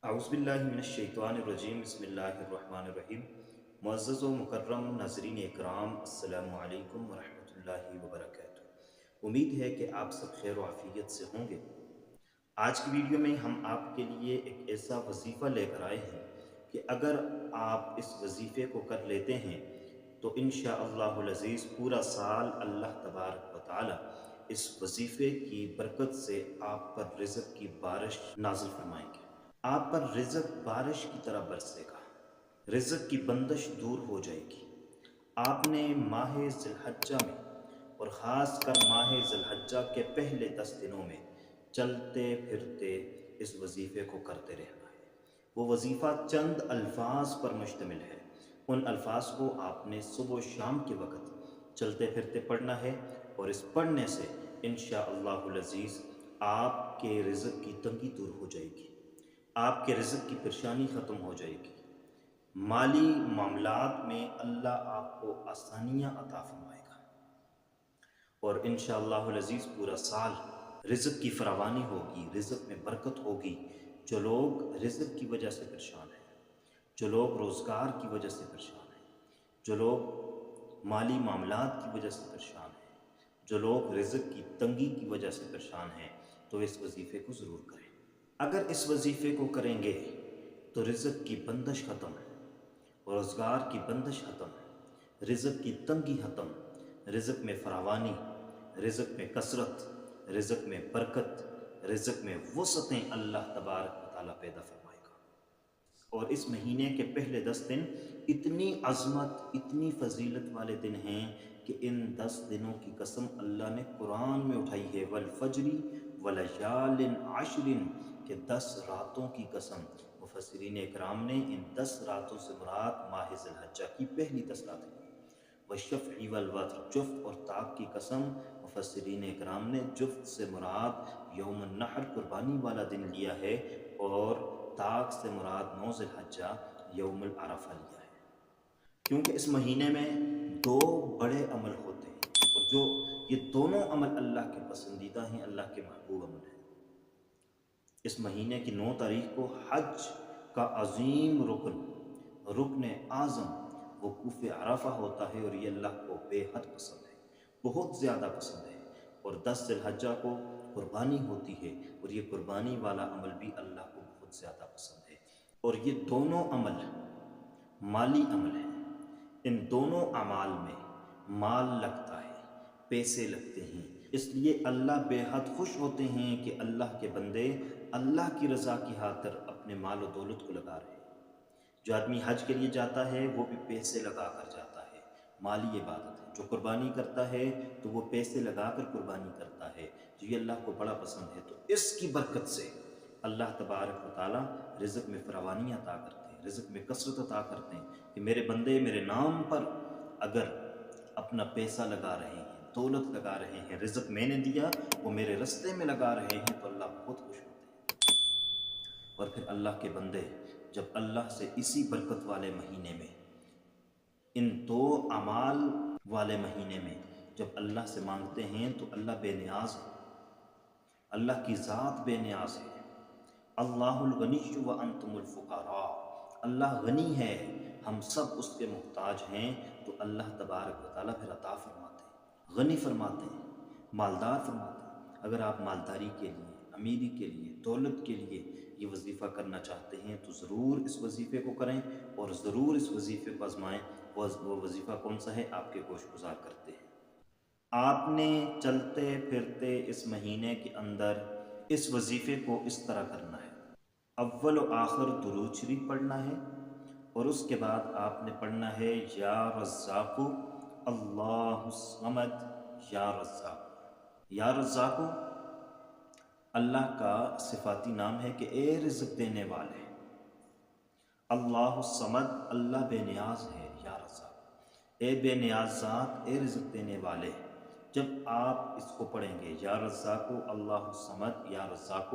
اعوذ باللہ من الشیطان الرجیم بسم اللہ الرحمن الرحیم۔ معزز و مکرم ناظرین اکرام، السلام علیکم ورحمۃ اللہ وبرکاتہ۔ امید ہے کہ آپ سب خیر و عافیت سے ہوں گے۔ آج کی ویڈیو میں ہم آپ کے لیے ایک ایسا وظیفہ لے کر آئے ہیں کہ اگر آپ اس وظیفے کو کر لیتے ہیں تو انشاءاللہ العزیز پورا سال اللہ تبارک و تعالی اس وظیفے کی برکت سے آپ پر رزق کی بارش نازل فرمائیں گے۔ آپ پر رزق بارش کی طرح برسے گا، رزق کی بندش دور ہو جائے گی۔ آپ نے ماہ ذی الحجہ میں اور خاص کر ماہ ذی الحجہ کے پہلے 10 دنوں میں چلتے پھرتے اس وظیفے کو کرتے رہنا ہے۔ وہ وظیفہ چند الفاظ پر مشتمل ہے۔ ان الفاظ کو آپ نے صبح و شام کے وقت چلتے پھرتے پڑھنا ہے، اور اس پڑھنے سے انشاءاللہ العزیز آپ کے رزق کی تنگی دور ہو جائے گی، آپ کے رزق کی پریشانی ختم ہو جائے گی، مالی معاملات میں اللہ آپ کو آسانیاں عطا فرمائے گا، اور انشاءاللہ العزیز پورا سال رزق کی فراوانی ہوگی، رزق میں برکت ہوگی۔ جو لوگ رزق کی وجہ سے پریشان ہیں، جو لوگ روزگار کی وجہ سے پریشان ہیں، جو لوگ مالی معاملات کی وجہ سے پریشان ہیں، جو لوگ رزق کی تنگی کی وجہ سے پریشان ہیں، تو اس وظیفے کو ضرور کریں۔ اگر اس وظیفے کو کریں گے تو رزق کی بندش ختم، روزگار کی بندش ختم، رزق کی تنگی ختم، رزق میں فراوانی، رزق میں کثرت، رزق میں برکت، رزق میں وسعتیں اللہ تبارک و تعالیٰ پیدا فرمائے گا۔ اور اس مہینے کے پہلے 10 دن اتنی عظمت، اتنی فضیلت والے دن ہیں کہ ان 10 دنوں کی قسم اللہ نے قرآن میں اٹھائی ہے، والفجر ولیال عشر، کہ 10 راتوں کی قسم۔ مفسرین اکرام نے ان 10 راتوں سے مراد ماہ ذی الحجہ کی پہلی 10 راتیں، والشفع والوتر، جفت اور طاق کی قسم۔ مفسرین اکرام نے جفت سے مراد یوم النحر قربانی والا دن لیا ہے، اور طاق سے مراد 9 ذی الحجہ یوم العرفہ لیا ہے، کیونکہ اس مہینے میں 2 بڑے عمل ہوتے ہیں، اور جو یہ دونوں عمل اللہ کے پسندیدہ ہیں، اللہ کے محبوب عمل ہیں۔ اس مہینے کی 9 تاریخ کو حج کا عظیم رکن اعظم وقوف عرفہ ہوتا ہے، اور یہ اللہ کو بے حد پسند ہے، بہت زیادہ پسند ہے۔ اور 10 ذی الحجہ کو قربانی ہوتی ہے، اور یہ قربانی والا عمل بھی اللہ کو بہت زیادہ پسند ہے، اور یہ دونوں عمل مالی عمل ہیں۔ ان دونوں اعمال میں مال لگتا ہے، پیسے لگتے ہیں، اس لیے اللہ بے حد خوش ہوتے ہیں کہ اللہ کے بندے اللہ کی رضا کی خاطر اپنے مال و دولت کو لگا رہے ہیں۔ جو آدمی حج کے لیے جاتا ہے وہ بھی پیسے لگا کر جاتا ہے، مالی عبادت ہے۔ جو قربانی کرتا ہے تو وہ پیسے لگا کر قربانی کرتا ہے، جو یہ اللہ کو بڑا پسند ہے۔ تو اس کی برکت سے اللہ تبارک و تعالی رزق میں فراوانی عطا کرتے ہیں، رزق میں کثرت عطا کرتے ہیں، کہ میرے بندے میرے نام پر اگر اپنا پیسہ لگا رہے ہیں، دولت لگا رہے ہیں، رزق میں نے دیا وہ میرے رستے میں لگا رہے ہیں، تو اللہ بہت خوش ہوتے ہیں۔ اور پھر اللہ کے بندے جب اللہ سے اسی برکت والے مہینے میں، ان 2 اعمال والے مہینے میں جب اللہ سے مانگتے ہیں تو اللہ بے نیاز ہے، اللہ کی ذات بے نیاز ہے۔ اللہ الغنی وانتم الفقراء، اللہ غنی ہے، ہم سب اس کے محتاج ہیں، تو اللہ تبارک و تعالیٰ پھر عطا فرماتے ہیں، غنی فرماتے ہیں، مالدار فرماتے ہیں۔ اگر آپ مالداری کے لیے، امیری کے لیے، دولت کے لیے یہ وظیفہ کرنا چاہتے ہیں تو ضرور اس وظیفے کو کریں، اور ضرور اس وظیفے کو آزمائیں۔ وہ وظیفہ کون سا ہے، آپ کے گوش گزار کرتے ہیں۔ آپ نے چلتے پھرتے اس مہینے کے اندر اس وظیفے کو اس طرح کرنا ہے: اول و آخر درود شریف پڑھنا ہے، اور اس کے بعد آپ نے پڑھنا ہے یا رزاق اللہ الصمد، یا رزاق۔ یا رزاق اللہ کا صفاتی نام ہے کہ اے رزق دینے والے۔ اللہ الصمد، اللہ بے نیاز ہے، یا رزاق، اے بے نیاز ذات، اے رزق دینے والے۔ جب آپ اس کو پڑھیں گے یا رزاق اللہ الصمد یا رزاق